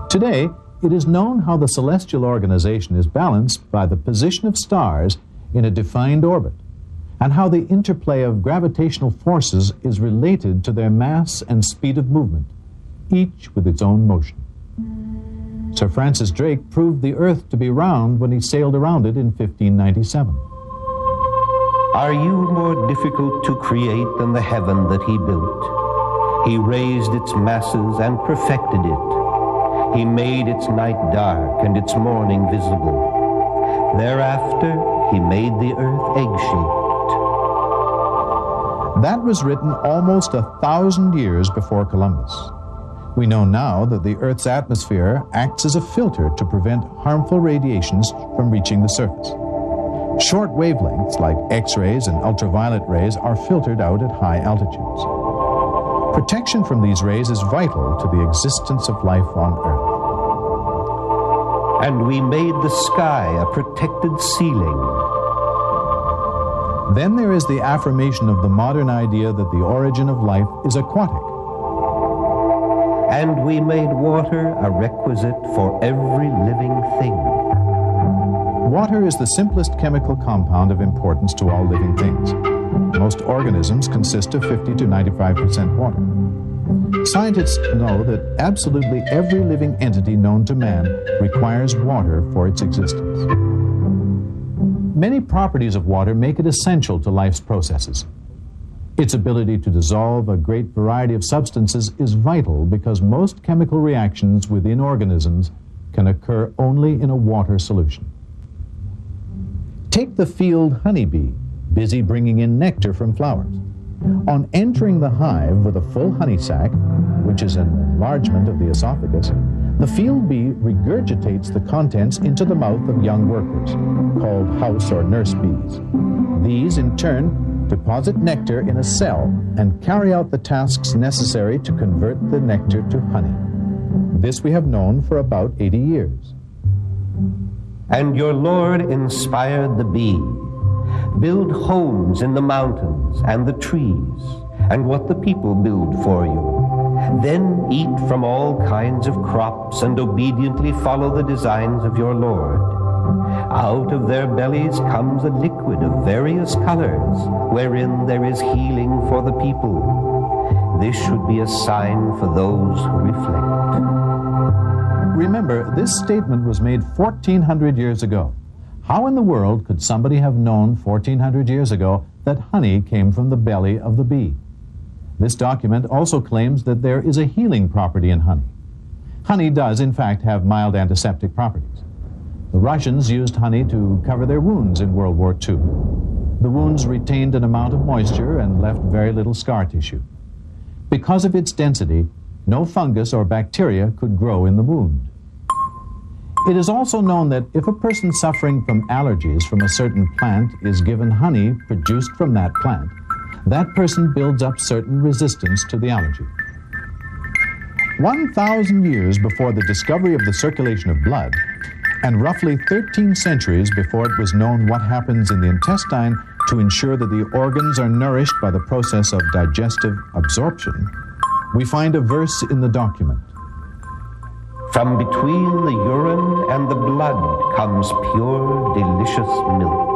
Today, it is known how the celestial organization is balanced by the position of stars in a defined orbit, and how the interplay of gravitational forces is related to their mass and speed of movement, each with its own motion. Sir Francis Drake proved the Earth to be round when he sailed around it in 1597. Are you more difficult to create than the heaven that he built? He raised its masses and perfected it. He made its night dark and its morning visible. Thereafter, he made the earth egg-shaped. That was written almost 1,000 years before Columbus. We know now that the Earth's atmosphere acts as a filter to prevent harmful radiations from reaching the surface. Short wavelengths like X-rays and ultraviolet rays are filtered out at high altitudes. Protection from these rays is vital to the existence of life on Earth. And we made the sky a protected ceiling. Then there is the affirmation of the modern idea that the origin of life is aquatic. And we made water a requisite for every living thing. Water is the simplest chemical compound of importance to all living things. Most organisms consist of 50 to 95% water. Scientists know that absolutely every living entity known to man requires water for its existence. Many properties of water make it essential to life's processes. Its ability to dissolve a great variety of substances is vital because most chemical reactions within organisms can occur only in a water solution. Take the field honeybee, busy bringing in nectar from flowers. On entering the hive with a full honey sac, which is an enlargement of the esophagus, the field bee regurgitates the contents into the mouth of young workers, called house or nurse bees. These, in turn, deposit nectar in a cell and carry out the tasks necessary to convert the nectar to honey. This we have known for about 80 years. And your Lord inspired the bee. Build homes in the mountains and the trees, and what the people build for you. Then eat from all kinds of crops and obediently follow the designs of your Lord. Out of their bellies comes a liquid of various colors, wherein there is healing for the people. This should be a sign for those who reflect. Remember, this statement was made 1,400 years ago. How in the world could somebody have known 1,400 years ago that honey came from the belly of the bee? This document also claims that there is a healing property in honey. Honey does, in fact, have mild antiseptic properties. The Russians used honey to cover their wounds in World War II. The wounds retained an amount of moisture and left very little scar tissue. Because of its density, no fungus or bacteria could grow in the wound. It is also known that if a person suffering from allergies from a certain plant is given honey produced from that plant, that person builds up certain resistance to the allergy. 1,000 years before the discovery of the circulation of blood, and roughly 13 centuries before it was known what happens in the intestine to ensure that the organs are nourished by the process of digestive absorption, we find a verse in the document. From between the urine and the blood comes pure, delicious milk.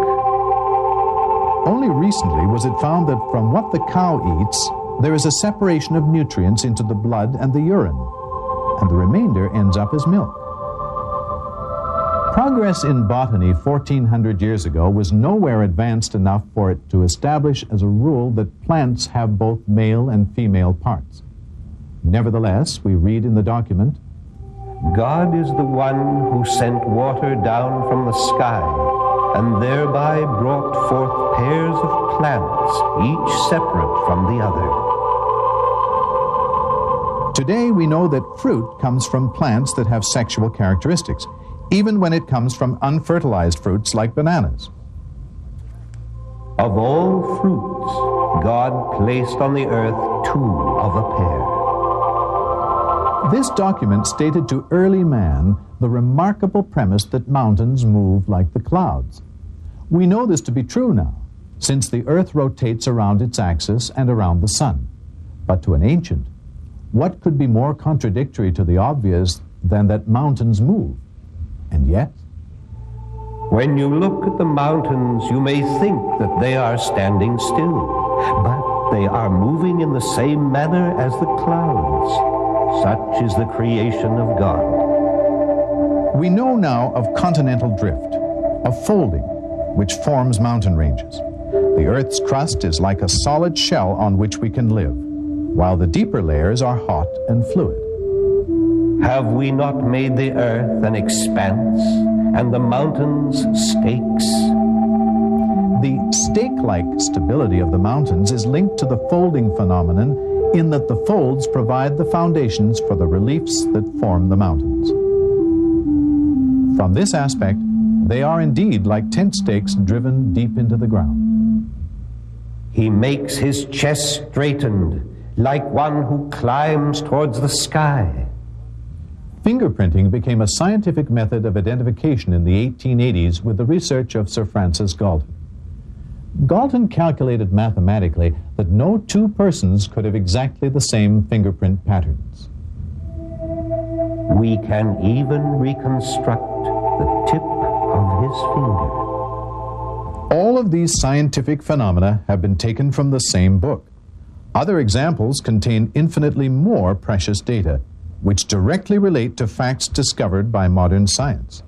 Only recently was it found that from what the cow eats, there is a separation of nutrients into the blood and the urine, and the remainder ends up as milk. Progress in botany 1,400 years ago was nowhere advanced enough for it to establish as a rule that plants have both male and female parts. Nevertheless, we read in the document, God is the one who sent water down from the sky, and thereby brought forth pairs of plants, each separate from the other. Today we know that fruit comes from plants that have sexual characteristics, even when it comes from unfertilized fruits like bananas. Of all fruits, God placed on the earth 2 of a pair. This document stated to early man the remarkable premise that mountains move like the clouds. We know this to be true now, since the earth rotates around its axis and around the sun. But to an ancient, what could be more contradictory to the obvious than that mountains move? And yet, when you look at the mountains, you may think that they are standing still, but they are moving in the same manner as the clouds. Such is the creation of God. We know now of continental drift, of folding, which forms mountain ranges. The Earth's crust is like a solid shell on which we can live, while the deeper layers are hot and fluid. Have we not made the earth an expanse, and the mountains stakes? The stake-like stability of the mountains is linked to the folding phenomenon in that the folds provide the foundations for the reliefs that form the mountains. From this aspect, they are indeed like tent stakes driven deep into the ground. He makes his chest straightened, like one who climbs towards the sky. Fingerprinting became a scientific method of identification in the 1880s with the research of Sir Francis Galton. Galton calculated mathematically that no 2 persons could have exactly the same fingerprint patterns. We can even reconstruct the tip of his finger. All of these scientific phenomena have been taken from the same book. Other examples contain infinitely more precious data, which directly relate to facts discovered by modern science.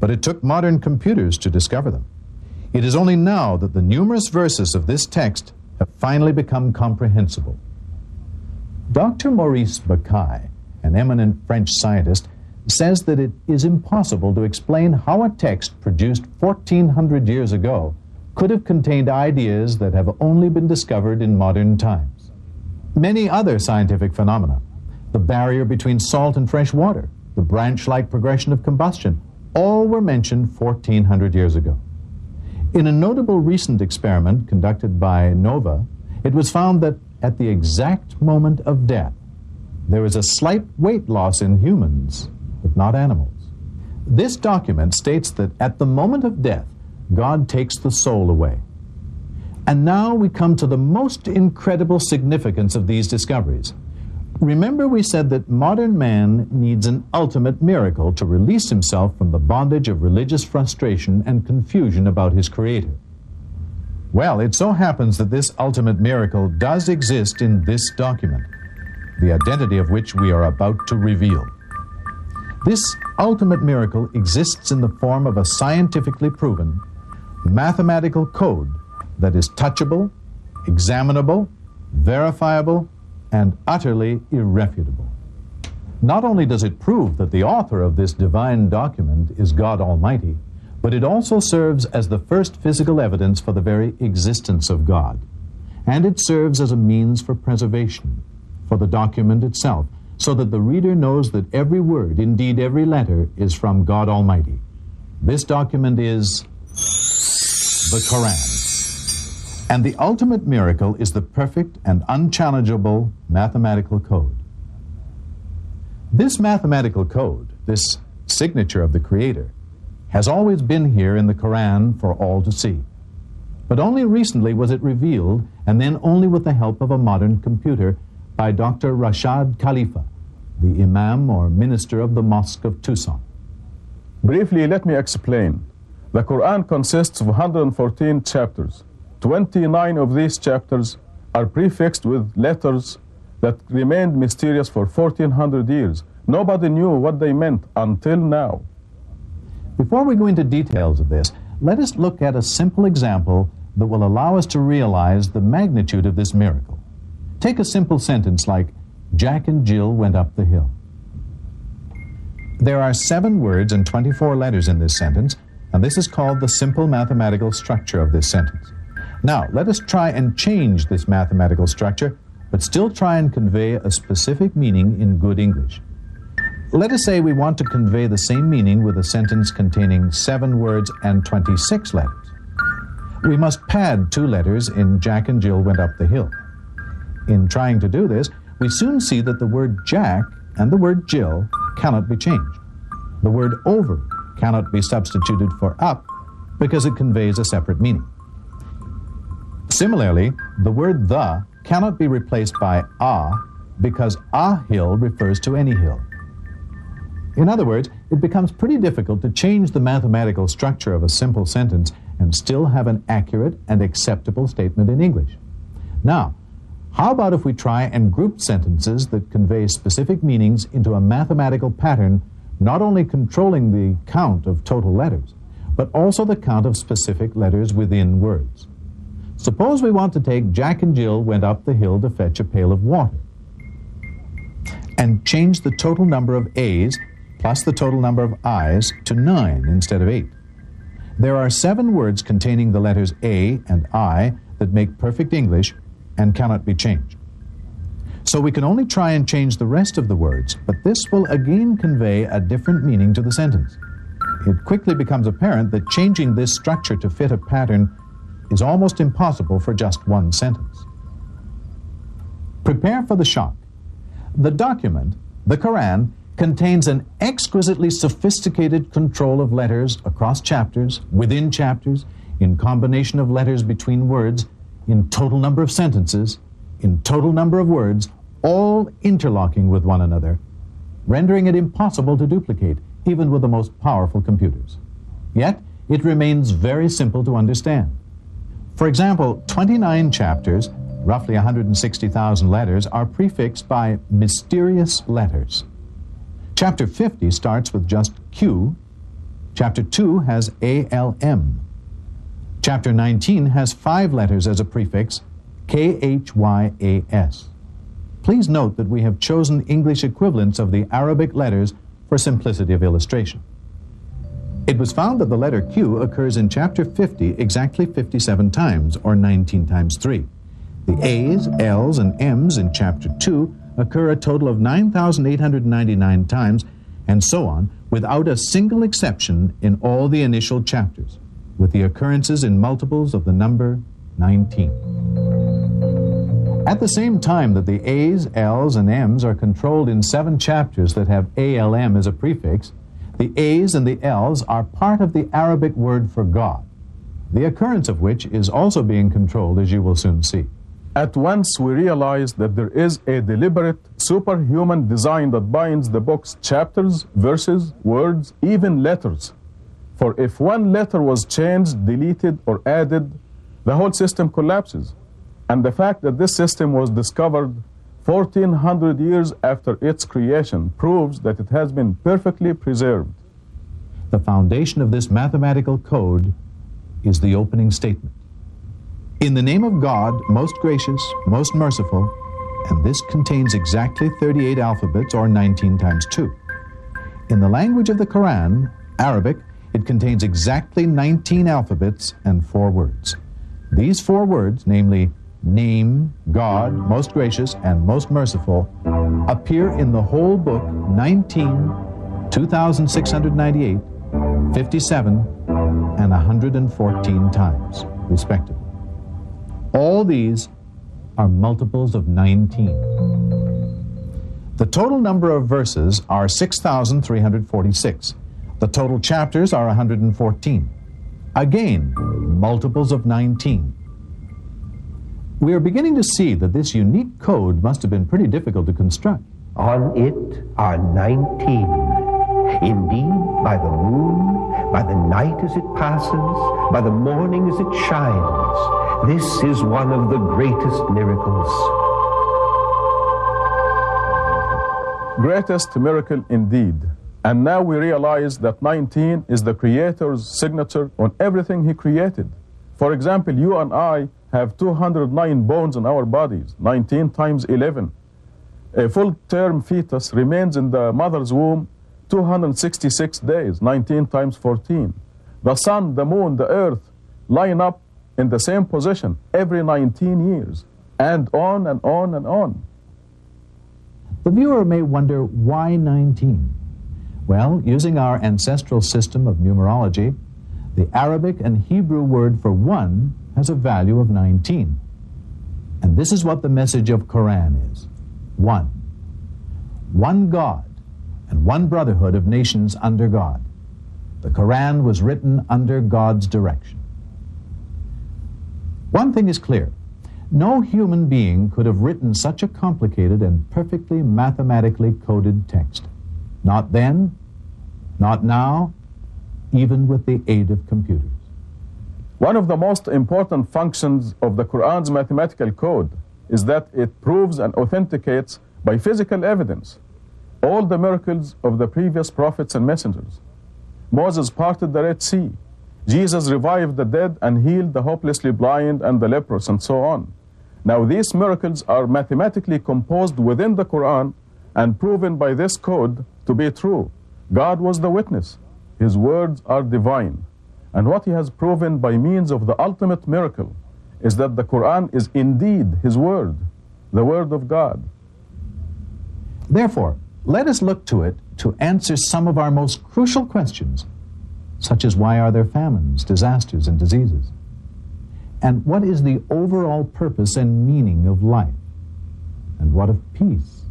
But it took modern computers to discover them. It is only now that the numerous verses of this text have finally become comprehensible. Dr. Maurice Bucaille, an eminent French scientist, says that it is impossible to explain how a text produced 1,400 years ago could have contained ideas that have only been discovered in modern times. Many other scientific phenomena, the barrier between salt and fresh water, the branch-like progression of combustion, all were mentioned 1,400 years ago. In a notable recent experiment conducted by NOVA, it was found that at the exact moment of death, There is a slight weight loss in humans, but not animals. This document states that at the moment of death, God takes the soul away. And now we come to the most incredible significance of these discoveries. Remember, we said that modern man needs an ultimate miracle to release himself from the bondage of religious frustration and confusion about his Creator. Well, it so happens that this ultimate miracle does exist in this document, the identity of which we are about to reveal. This ultimate miracle exists in the form of a scientifically proven mathematical code that is touchable, examinable, verifiable, and utterly irrefutable. Not only does it prove that the author of this divine document is God Almighty, but it also serves as the first physical evidence for the very existence of God. And it serves as a means for preservation, for the document itself, so that the reader knows that every word, indeed every letter, is from God Almighty. This document is the Quran. And the ultimate miracle is the perfect and unchallengeable mathematical code. This mathematical code, this signature of the Creator, has always been here in the Quran for all to see. But only recently was it revealed, and then only with the help of a modern computer, by Dr. Rashad Khalifa, the Imam or minister of the Mosque of Tucson. Briefly, let me explain. The Quran consists of 114 chapters. 29 of these chapters are prefixed with letters that remained mysterious for 1400 years. Nobody knew what they meant until now. Before we go into details of this, let us look at a simple example that will allow us to realize the magnitude of this miracle. Take a simple sentence like, Jack and Jill went up the hill. There are 7 words and 24 letters in this sentence, and this is called the simple mathematical structure of this sentence. Now, let us try and change this mathematical structure, but still try and convey a specific meaning in good English. Let us say we want to convey the same meaning with a sentence containing 7 words and 26 letters. We must pad 2 letters in Jack and Jill went up the hill. In trying to do this, we soon see that the word Jack and the word Jill cannot be changed. The word over cannot be substituted for up because it conveys a separate meaning. Similarly, the word the cannot be replaced by a because a hill refers to any hill. In other words, it becomes pretty difficult to change the mathematical structure of a simple sentence and still have an accurate and acceptable statement in English. Now, how about if we try and group sentences that convey specific meanings into a mathematical pattern, not only controlling the count of total letters, but also the count of specific letters within words? Suppose we want to take Jack and Jill went up the hill to fetch a pail of water and change the total number of A's plus the total number of I's to 9 instead of 8. There are 7 words containing the letters A and I that make perfect English and cannot be changed. So we can only try and change the rest of the words, but this will again convey a different meaning to the sentence. It quickly becomes apparent that changing this structure to fit a pattern is almost impossible for just one sentence. Prepare for the shock. The document, the Quran, contains an exquisitely sophisticated control of letters across chapters, within chapters, in combination of letters between words, in total number of sentences, in total number of words, all interlocking with one another, rendering it impossible to duplicate, even with the most powerful computers. Yet, it remains very simple to understand. For example, 29 chapters, roughly 160,000 letters, are prefixed by mysterious letters. Chapter 50 starts with just Q. Chapter 2 has ALM. Chapter 19 has 5 letters as a prefix, KHYAS. Please note that we have chosen English equivalents of the Arabic letters for simplicity of illustration. It was found that the letter Q occurs in chapter 50 exactly 57 times, or 19 times 3. The A's, L's, and M's in chapter 2 occur a total of 9,899 times, and so on, without a single exception in all the initial chapters, with the occurrences in multiples of the number 19. At the same time that the A's, L's, and M's are controlled in 7 chapters that have ALM as a prefix, the A's and the L's are part of the Arabic word for God, the occurrence of which is also being controlled, as you will soon see. At once we realize that there is a deliberate superhuman design that binds the book's chapters, verses, words, even letters. For if one letter was changed, deleted, or added, the whole system collapses. And the fact that this system was discovered 1400 years after its creation proves that it has been perfectly preserved. The foundation of this mathematical code is the opening statement. In the name of God, most gracious, most merciful, and this contains exactly 38 alphabets, or 19 times 2. In the language of the Quran, Arabic, it contains exactly 19 alphabets and 4 words. These 4 words, namely name, God, most gracious, and most merciful, appear in the whole book 19, 2,698, 57, and 114 times, respectively. All these are multiples of 19. The total number of verses are 6,346. The total chapters are 114. Again, multiples of 19. We are beginning to see that this unique code must have been pretty difficult to construct. On it are 19. Indeed, by the moon, by the night as it passes, by the morning as it shines, this is one of the greatest miracles. Greatest miracle indeed. And now we realize that 19 is the Creator's signature on everything He created. For example, you and I have 209 bones in our bodies, 19 times 11. A full-term fetus remains in the mother's womb 266 days, 19 times 14. The sun, the moon, the earth line up in the same position every 19 years, and on and on and on. The viewer may wonder, why 19? Well, using our ancestral system of numerology, the Arabic and Hebrew word for 1 has a value of 19. And this is what the message of Quran is. 1. One God and one brotherhood of nations under God. The Quran was written under God's direction. One thing is clear. No human being could have written such a complicated and perfectly mathematically coded text. Not then, not now, even with the aid of computers. One of the most important functions of the Quran's mathematical code is that it proves and authenticates by physical evidence all the miracles of the previous prophets and messengers. Moses parted the Red Sea. Jesus revived the dead and healed the hopelessly blind and the leprous, and so on. Now these miracles are mathematically composed within the Quran and proven by this code to be true. God was the witness. His words are divine. And what He has proven by means of the ultimate miracle is that the Quran is indeed His word, the word of God. Therefore, let us look to it to answer some of our most crucial questions, such as why are there famines, disasters, and diseases? And what is the overall purpose and meaning of life? And what of peace,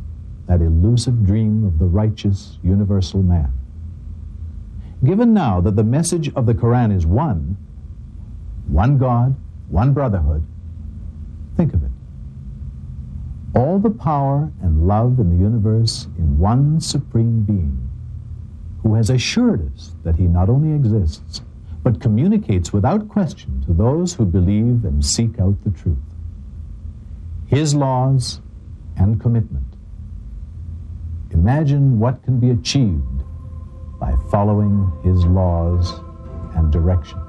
that elusive dream of the righteous, universal man? Given now that the message of the Quran is one God, one brotherhood, think of it. All the power and love in the universe in one supreme being, who has assured us that He not only exists, but communicates without question to those who believe and seek out the truth. His laws and commitment. Imagine what can be achieved by following His laws and directions.